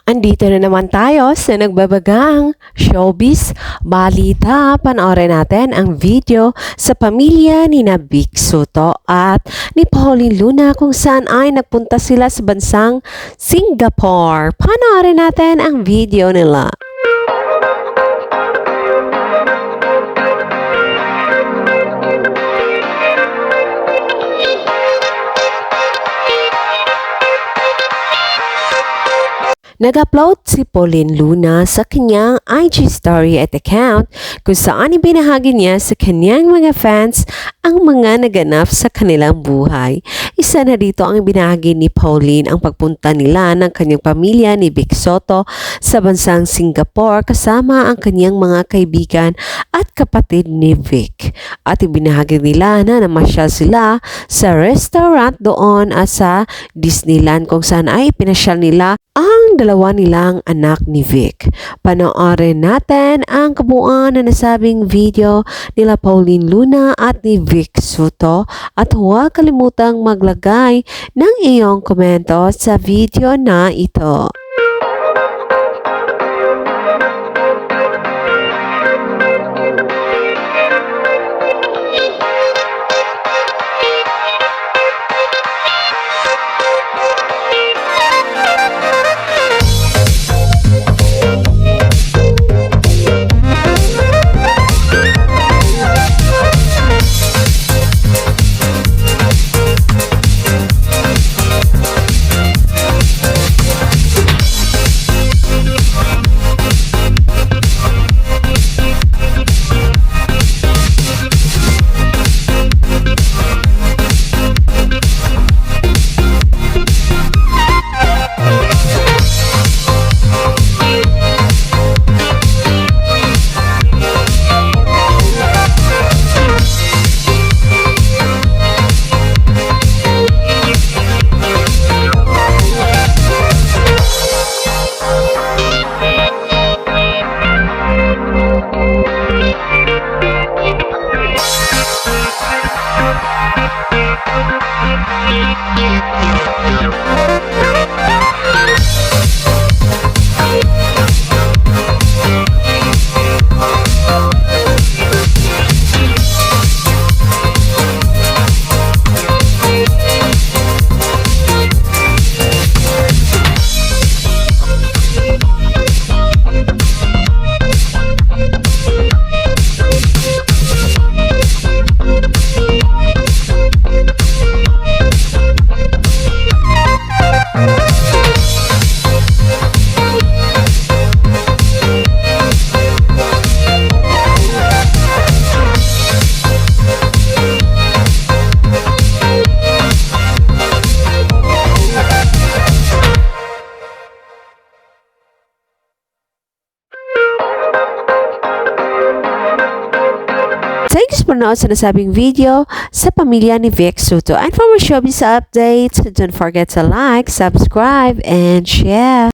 Andito na naman tayo sa nagbabagang showbiz balita. Panoorin natin ang video sa pamilya ni Vic Soto at ni Pauline Luna kung saan ay nagpunta sila sa bansang Singapore. Panoorin natin ang video nila. Nag-upload si Pauline Luna sa kanyang IG story at account kung saan ibinahagi niya sa kanyang mga fans ang mga naganap sa kanilang buhay. Isa na dito ang ibinahagi ni Pauline ang pagpunta nila ng kanyang pamilya ni Vic Soto sa bansang Singapore kasama ang kanyang mga kaibigan at kapatid ni Vic. At ibinahagi nila na namasyal sila sa restaurant doon at sa Disneyland kung saan ay pinasyal nila ang dalawa nilang anak ni Vic. Panoorin natin ang kabuuan na nasabing video nila Pauline Luna at ni Vic Soto at huwag kalimutang maglagay ng iyong komento sa video na ito. Thanks for nood sa nasabing video sa pamilya ni Vic Soto. And for more showbiz updates, don't forget to like, subscribe, and share.